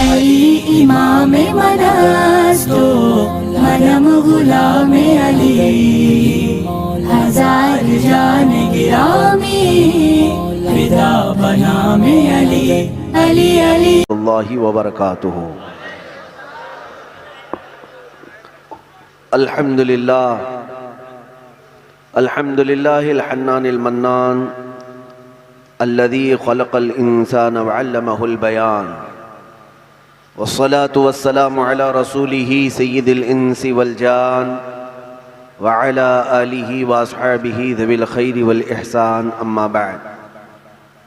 अली इमाम मनास्तो मनम गुलाम अली हजार जान गिरामी फिदा बनाम अली अली अली अल्लाहि व बरकातुहू। अल्हम्दुलिल्लाह अल्हम्दुलिल्लाहिल हन्नानिल मन्नान अल्लज़ी खलक़ल इंसान व अल्लमहुल बयान वस्सलातु वस्सलामु अला रसूलिही सय्यिदिल इंसी वल जान व अला आलिही व अस्हाबिही ज़िल खैरि वल इहसान अम्मा बअद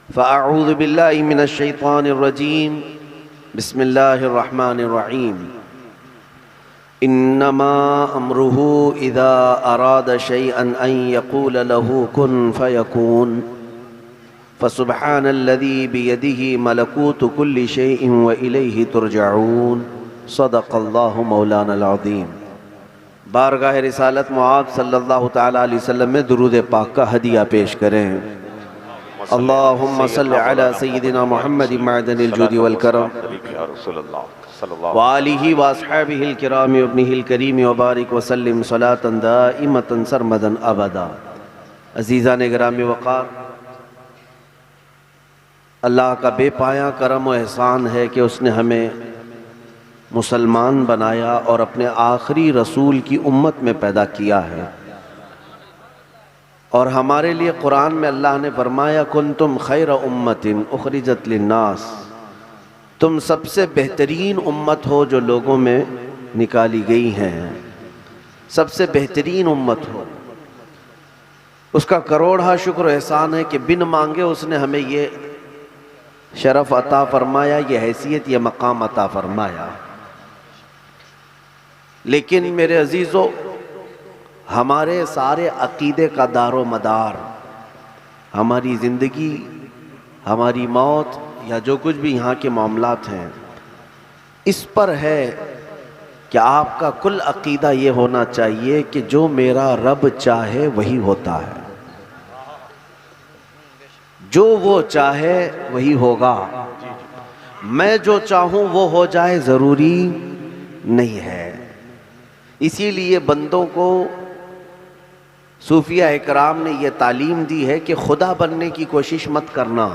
फ़अऊज़ु बिल्लाहि मिनश शैतानिर रजीम बिस्मिल्लाहिर रहमानिर रहीम। इन्नमा अम्रुहु इज़ा अरादा शैअन अन यक़ूल लहू कुन फ़यकून फ़सुब्हानल्लज़ी बियदिही मलकूतु कुल्लि शैइन व इलैहि तुरजऊन। सदक़ल्लाहु मौलानल अज़ीम। बारगाह रिसालत मुआब सल्लल्लाहु तआला अलैहि वसल्लम में दुरूद पाक का हदिया पेश करें। अल्लाहुम्मा सल्लि अला सय्यिदिना मुहम्मदिन मअदनिल जुदी वल करम व आलिही व अस्हाबिहिल किराम व इब्निहिल करीम व बारिक व सल्लिम सलातन दाइमतन सरमदन अबदा। अज़ीज़ान गिरामी वक़ार, अल्लाह का बेपाया करम व एहसान है कि उसने हमें मुसलमान बनाया और अपने आखिरी रसूल की उम्मत में पैदा किया है। और हमारे लिए कुरान में अल्लाह ने फरमाया कुंतुम खैर उम्मतिन उखरिजत लिन्नास, तुम सबसे बेहतरीन उम्मत हो जो लोगों में निकाली गई हैं, सबसे बेहतरीन उम्मत हो। उसका करोड़ा शुक्र एहसान है कि बिन मांगे उसने हमें ये शरफ अता फरमाया, ये हैसियत, ये मकाम अता फरमाया। लेकिन मेरे अजीज़ों, हमारे सारे अकीदे का दारो मदार, हमारी ज़िंदगी, हमारी मौत या जो कुछ भी यहाँ के मामलात हैं, इस पर है कि आपका कुल अकीदा ये होना चाहिए कि जो मेरा रब चाहे वही होता है, जो वो चाहे वही होगा। मैं जो चाहूँ वो हो जाए ज़रूरी नहीं है। इसीलिए बंदों को सूफिया इकराम ने यह तालीम दी है कि खुदा बनने की कोशिश मत करना,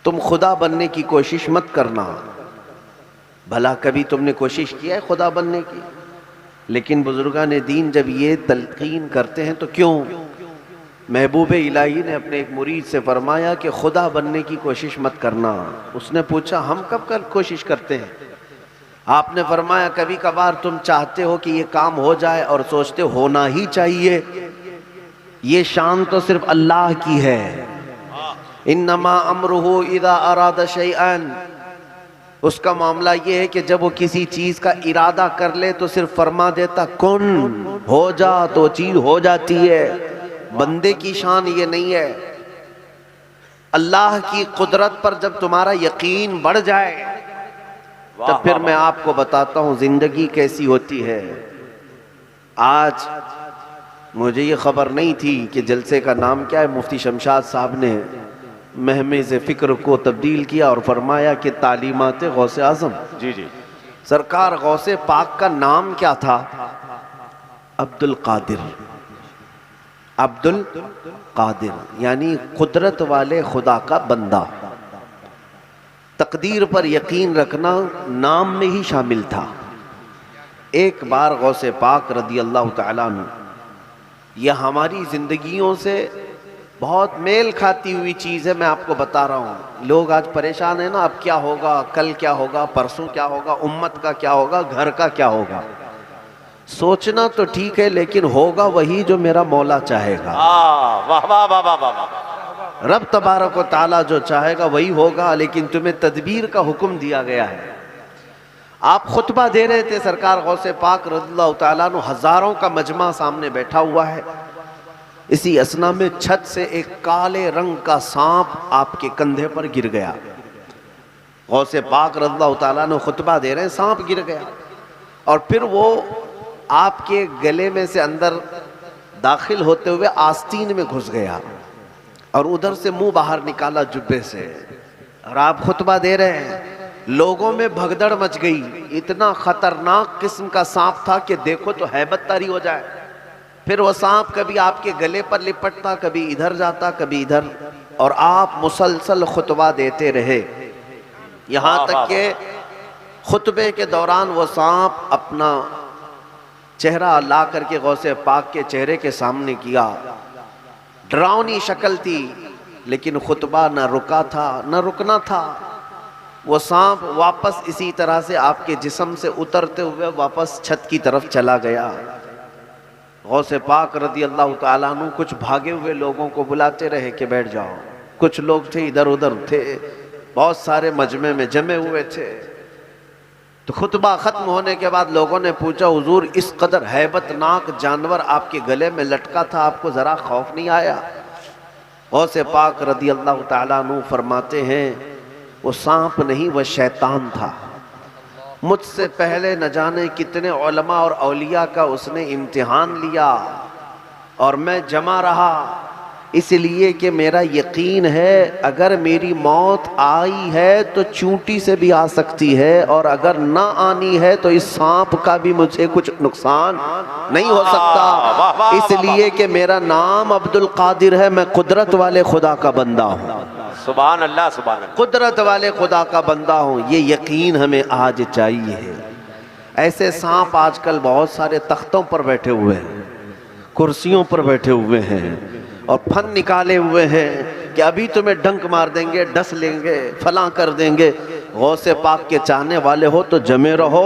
तुम खुदा बनने की कोशिश मत करना। भला कभी तुमने कोशिश किया है खुदा बनने की? लेकिन बुजुर्गान दीन जब ये तलकीन करते हैं तो क्यों? महबूब इलाही ने अपने एक मुरीद से फरमाया कि खुदा बनने की कोशिश मत करना। उसने पूछा हम कब कर कोशिश करते हैं? आपने फरमाया कभी कभार तुम चाहते हो कि ये काम हो जाए और सोचते होना ही चाहिए। ये शान तो सिर्फ अल्लाह की है। इन्नमा अम्रुहु इज़ा अरादा शैअन, उसका मामला ये है कि जब वो किसी चीज का इरादा कर ले तो सिर्फ फरमा देता कुन, हो जा, तो चीज हो जाती है। बंदे की शान ये नहीं है। अल्लाह की कुदरत पर जब तुम्हारा यकीन बढ़ जाए तब फिर मैं आपको बताता हूँ जिंदगी कैसी होती है। आज मुझे ये खबर नहीं थी कि जलसे का नाम क्या है। मुफ्ती शमशाद साहब ने महमेज़ फ़िक्र को तब्दील किया और फरमाया कि तालीमात गौसे आज़म। जी जी, सरकार गौसे पाक का नाम क्या था? अब्दुल कादिर। अब्दुल कादिर यानी कुदरत वाले खुदा का बंदा। तकदीर पर यकीन रखना नाम में ही शामिल था। एक बार गौसे पाक रदी अल्लाह तआला अन्हु, यह हमारी जिंदगियों से बहुत मेल खाती हुई चीज़ है। मैं आपको बता रहा हूँ, लोग आज परेशान है ना, अब क्या होगा, कल क्या होगा, परसों क्या होगा, उम्मत का क्या होगा, घर का क्या होगा। सोचना तो ठीक है लेकिन होगा वही जो मेरा मौला चाहेगा। वाह वाह वाह वाह वाह। रब तबारक व तआला जो चाहेगा वही होगा। लेकिन तुम्हें तदबीर का हुक्म दिया गया है। आप खुतबा दे रहे थे, सरकार गौसे पाक रज़ियल्लाहु तआला अन्हु, हजारों का मजमा सामने बैठा हुआ है। इसी असना में छत से एक काले रंग का सांप आपके कंधे पर गिर गया। गौसे पाक रज़ियल्लाहु तआला अन्हु खुतबा दे रहे हैं, सांप गिर गया और फिर वो आपके गले में से अंदर दाखिल होते हुए आस्तीन में घुस गया और उधर से मुंह बाहर निकाला जुब्बे से। और आप खुतबा दे रहे हैं, लोगों में भगदड़ मच गई। इतना खतरनाक किस्म का सांप था कि देखो तो हैबत तारी हो जाए। फिर वो सांप कभी आपके गले पर लिपटता, कभी इधर जाता, कभी इधर, और आप मुसलसल खुतबा देते रहे। यहाँ तक कि खुतबे के दौरान वो सांप अपना चेहरा ला करके गौसे पाक के चेहरे के सामने किया। डरावनी शक्ल थी, लेकिन खुतबा न रुका था न रुकना था। वो सांप वापस इसी तरह से आपके जिस्म से उतरते हुए वापस छत की तरफ चला गया। गौसे पाक रदी अल्लाह ताला अन्हु कुछ भागे हुए लोगों को बुलाते रहे कि बैठ जाओ। कुछ लोग थे इधर उधर थे, बहुत सारे मजमे में जमे हुए थे। तो खुतबा ख़त्म होने के बाद लोगों ने पूछा, हुजूर इस कदर हैबतनाक जानवर आपके गले में लटका था, आपको ज़रा खौफ नहीं आया? गौसे पाक रदी अल्लाह ताला अन्हु फरमाते हैं, वो सांप नहीं, वह शैतान था। मुझसे पहले न जाने कितने उलमा और औलिया का उसने इम्तिहान लिया और मैं जमा रहा, इसलिए कि मेरा यकीन है अगर मेरी मौत आई है तो चूंटी से भी आ सकती है, और अगर ना आनी है तो इस सांप का भी मुझे कुछ नुकसान नहीं हो सकता। इसलिए कि मेरा नाम अब्दुल कादिर है, मैं कुदरत वाले खुदा का बंदा हूँ। सुभान अल्लाह, सुभान अल्लाह। कुदरत वाले खुदा का बंदा हूँ, ये यकीन हमें आज चाहिए। ऐसे सांप आजकल बहुत सारे तख्तों पर बैठे हुए हैं, कुर्सियों पर बैठे हुए हैं और फन निकाले हुए हैं कि अभी तुम्हें डंक मार देंगे, डस लेंगे, फलां कर देंगे। गौसे पाक के चाहने वाले हो तो जमे रहो।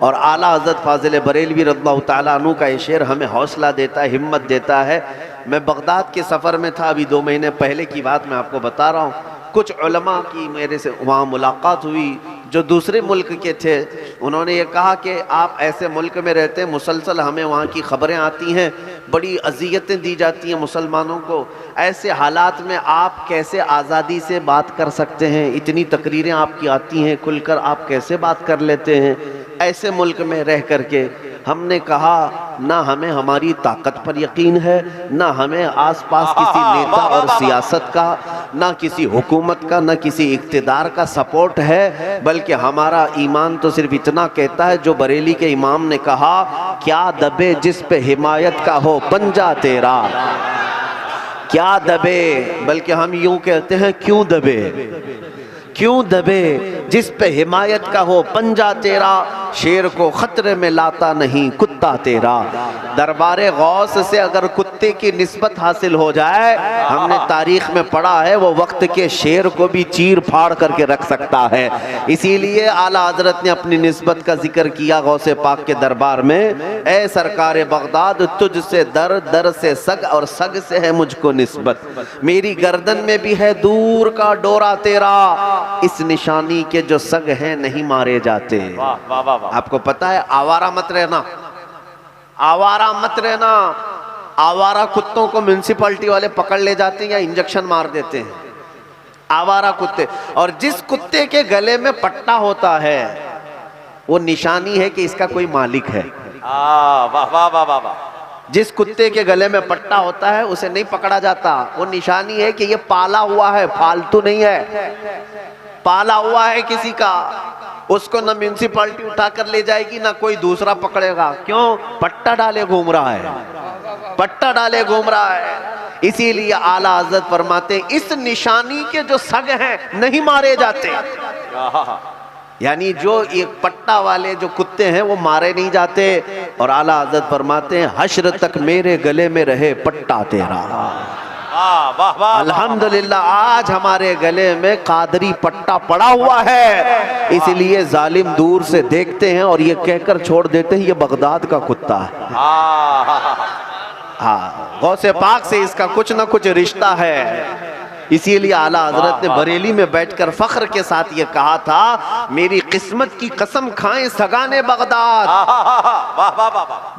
और आला हज़रत फाजिल बरेलवी रज़ियल्लाहु ताला अन्हु का ये शेर हमें हौसला देता है, हिम्मत देता है। मैं बगदाद के सफ़र में था, अभी 2 महीने पहले की बात मैं आपको बता रहा हूँ। कुछ उलमा की मेरे से वहाँ मुलाकात हुई जो दूसरे मुल्क के थे। उन्होंने ये कहा कि आप ऐसे मुल्क में रहते हैं, मुसलसल हमें वहाँ की ख़बरें आती हैं, बड़ी अज़ियतें दी जाती हैं मुसलमानों को। ऐसे हालात में आप कैसे आज़ादी से बात कर सकते हैं? इतनी तकरीरें आपकी आती हैं, खुलकर आप कैसे बात कर लेते हैं ऐसे मुल्क में रह कर के? हमने कहा ना हमें हमारी ताकत पर यकीन है, ना हमें आसपास किसी नेता और सियासत का, ना किसी हुकूमत का, ना किसी इक़्तिदार का सपोर्ट है, बल्कि हमारा ईमान तो सिर्फ इतना कहता है जो बरेली के इमाम ने कहा, क्या दबे जिस पे हिमायत का हो पंजा तेरा, क्या दबे, बल्कि हम यूं कहते हैं क्यों दबे, क्यों दबे जिस पे हिमायत का हो पंजा तेरा, शेर को खतरे में लाता नहीं कुत्ता तेरा। दरबारे गौस से अगर कुत्ते की निस्बत हासिल हो जाए, हमने तारीख में पढ़ा है वो वक्त के शेर को भी चीर फाड़ करके रख सकता है। इसीलिए आला हजरत ने अपनी निस्बत का जिक्र किया गौसे पाक के दरबार में, ए सरकार बगदाद तुझसे दर, दर से सग और सग से है मुझको निस्बत, मेरी गर्दन में भी है दूर का डोरा तेरा, इस निशानी के जो सग हैं नहीं मारे जाते। वाह वाह वाह। आपको पता है आवारा मत रहना, आवारा मत रहना। आवारा कुत्तों को म्युनिसिपैलिटी वाले पकड़ ले जाते हैं या इंजेक्शन मार देते हैं, आवारा कुत्ते। और जिस कुत्ते के गले में पट्टा होता है वो निशानी है कि इसका कोई मालिक है। वाह वाह वाह वाह वाह। जिस कुत्ते के गले में पट्टा होता है उसे नहीं पकड़ा जाता, वो निशानी है कि ये पाला हुआ है, फालतू नहीं है, पाला हुआ है किसी का। उसको न म्युनिसिपैलिटी उठा कर ले जाएगी ना कोई दूसरा पकड़ेगा। क्यों? पट्टा डाले घूम रहा है, पट्टा डाले घूम रहा है। इसीलिए आला हज़रत फरमाते इस निशानी के जो सग हैं नहीं मारे जाते, यानी जो एक पट्टा वाले जो कुत्ते हैं वो मारे नहीं जाते। और आला हज़रत फरमाते हैं हश्र तक मेरे गले में रहे पट्टा तेरा। अल्हम्दुलिल्लाह आज हमारे गले में कादरी पट्टा पड़ा हुआ है, इसलिए जालिम दूर से देखते हैं और ये कहकर छोड़ देते हैं ये बगदाद का कुत्ता है। हाँ, गौसे पाक से इसका कुछ ना कुछ रिश्ता है। इसीलिए आला हजरत ने बरेली में बैठकर फख्र के साथ ये कहा था, मेरी किस्मत की कसम खाएं सगाने बगदाद।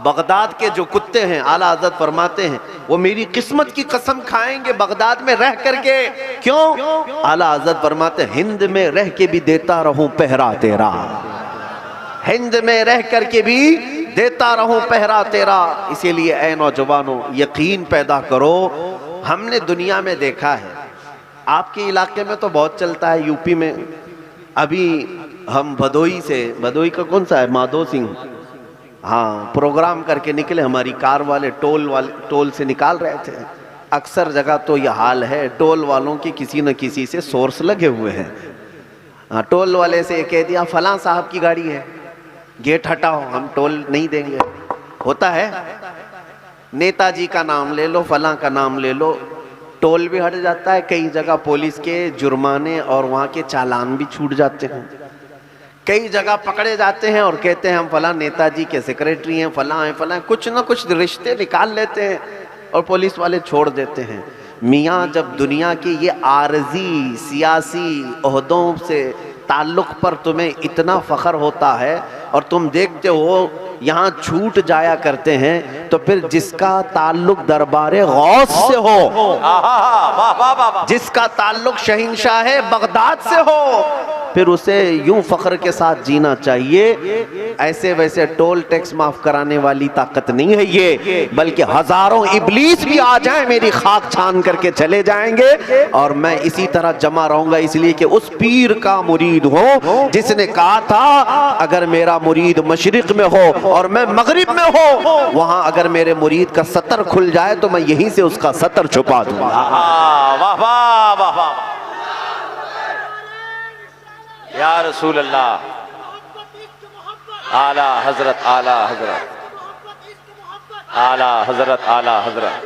बगदाद के जो कुत्ते हैं आला हजरत फरमाते हैं वो मेरी किस्मत की कसम खाएंगे बगदाद में रह करके। क्यों? आला हजरत फरमाते हिंद में रह के भी देता रहूं पहरा तेरा, हिंद में रह करके भी देता रहूं पहरा तेरा। इसीलिए ऐ नौजवानों यकीन पैदा करो। हमने दुनिया में देखा है, आपके इलाके में तो बहुत चलता है, यूपी में अभी हम भदोई का कौन सा है, माधो सिंह, हाँ, प्रोग्राम करके निकले। हमारी कार वाले टोल से निकाल रहे थे। अक्सर जगह तो यह हाल है, टोल वालों की किसी न किसी से सोर्स लगे हुए हैं। हाँ, टोल वाले से कह दिया फलां साहब की गाड़ी है, गेट हटाओ, हम टोल नहीं देंगे। होता है, नेताजी का नाम ले लो, फलां का नाम ले लो, टोल भी हट जाता है। कई जगह पुलिस के जुर्माने और वहाँ के चालान भी छूट जाते हैं। कई जगह पकड़े जाते हैं और कहते हैं हम फलां नेताजी के सेक्रेटरी हैं, फलां हैं, फलां हैं, कुछ ना कुछ रिश्ते निकाल लेते हैं और पुलिस वाले छोड़ देते हैं। मियाँ, जब दुनिया की ये आरजी सियासी ओहदों से ताल्लुक़ पर तुम्हें इतना फ़ख्र होता है और तुम देखते हो यहाँ छूट जाया करते हैं, तो फिर जिसका ताल्लुक़ दरबारे गौस से हो, जिसका ताल्लुक़ शहंशाह बगदाद से हो, फिर उसे यूं फ़ख्र के साथ जीना चाहिए। ऐसे वैसे टोल टैक्स माफ़ कराने वाली ताकत नहीं है ये, बल्कि हज़ारों इब्लीस भी आ जाएं मेरी खाक छान करके चले जाएंगे और मैं इसी तरह जमा रहूंगा। इसलिए कि उस पीर का मुरीद हो जिसने कहा था अगर मेरा मुरीद मशरिक में हो और मैं मगरिब में हो, वहां अगर मेरे मुरीद का सतर खुल जाए तो मैं यहीं से उसका सतर छुपा दूंगा। वाह वाह वाह वाह या रसूल अल्लाह, आला हजरत, आला हजरत, आला हजरत, आला हजरत,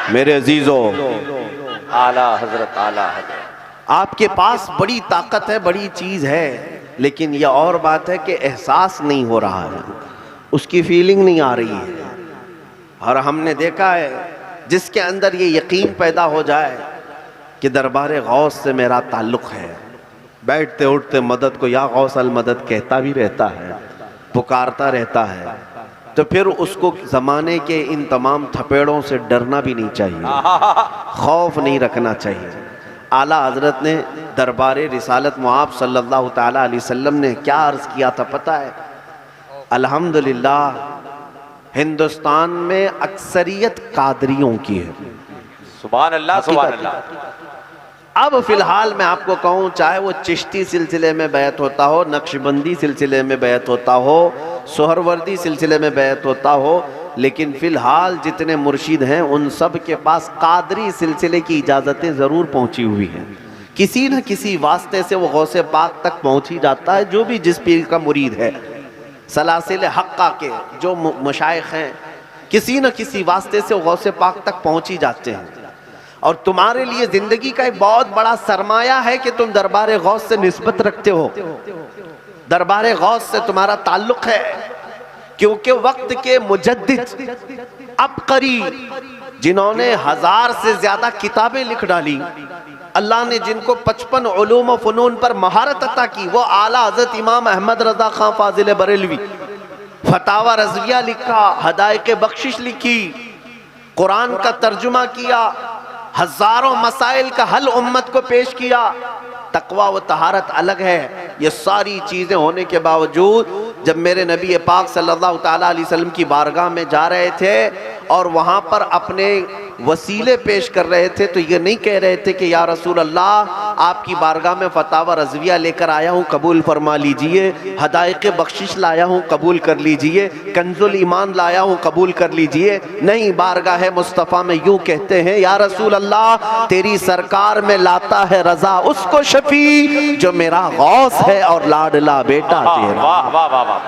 मेरे अजीजों, आला हजरत, आला हजरत। आपके पास बड़ी ताकत है, बड़ी चीज है, लेकिन यह और बात है कि एहसास नहीं हो रहा है, उसकी फीलिंग नहीं आ रही है। और हमने देखा है जिसके अंदर ये यकीन पैदा हो जाए कि दरबार गौस से मेरा ताल्लुक़ है, बैठते उठते मदद को या गौस अल मदद कहता भी रहता है, पुकारता रहता है, तो फिर उसको ज़माने के इन तमाम थपेड़ों से डरना भी नहीं चाहिए, खौफ नहीं रखना चाहिए। आला हजरत ने दरबार रिसालत मुआब सल्लल्लाहु ताला अलैहि वसल्लम ने क्या अर्ज़ किया था पता है? अल्हम्दुलिल्लाह हिंदुस्तान में अक्सरियत कादरियों की है। सुभान अल्लाह, सुभान अल्लाह। अब फिलहाल मैं आपको कहूँ, चाहे वो चिश्ती सिलसिले में बैत होता हो, नक्शबंदी सिलसिले में बैत होता हो, सोहरवर्दी सिलसिले में बैत होता हो, लेकिन फ़िलहाल जितने मुर्शिद हैं उन सब के पास कादरी सिलसिले की इजाज़तें ज़रूर पहुँची हुई हैं। किसी न किसी वास्ते से वो गौसे पाक तक पहुँच ही जाता है, जो भी जिस पीर का मुरीद है। सलासिल हक्का के जो मशाइख हैं, किसी न किसी वास्ते से वो गौसे पाक तक पहुँच ही जाते हैं। और तुम्हारे लिए ज़िंदगी का एक बहुत बड़ा सरमाया है कि तुम दरबार गौस से निस्बत रखते हो, दरबार गौस से तुम्हारा ताल्लुक़ है, क्योंकि वक्त के मुजद्दिद अबकरी जिन्होंने 1000 से ज़्यादा किताबें लिख डाली, अल्लाह ने जिनको 55 उलूम व फ़नून पर महारत अता की, वो आला हज़रत इमाम अहमद रज़ा खां फाजिल बरेलवी, फतावा रज़विया लिखा, हदायक़ बख्शिश लिखी, कुरान का तर्जुमा किया, हज़ारों मसाइल का हल उम्मत को पेश किया। तकवा व तहारत अलग है। ये सारी चीज़ें होने के बावजूद जब मेरे नबी पाक सल्लल्लाहु ताला अलैहि वसल्लम की बारगाह में जा रहे थे और वहाँ पर अपने वसीले पेश कर रहे थे, तो ये नहीं कह रहे थे कि या रसूल अल्लाह आपकी बारगाह में फतावा रज़विया लेकर आया हूँ, कबूल फरमा लीजिए, हदायक़ बख्शिश लाया हूँ, कबूल कर लीजिए, कंजुल ईमान लाया हूँ, कबूल कर लीजिए। नहीं, बारगाह मुस्तफ़ा में यूँ कहते हैं या रसूल अल्लाह तेरी सरकार में लाता है रज़ा उसको शफी जो मेरा गौस है और लाडला बेटा तेरा। वाह वाह वाह वाह,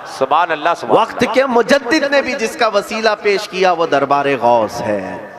सुभान अल्लाह, सुभान वक्त के मुजद्दिद ने भी जिसका वसीला पेश किया वो दरबार गौस है।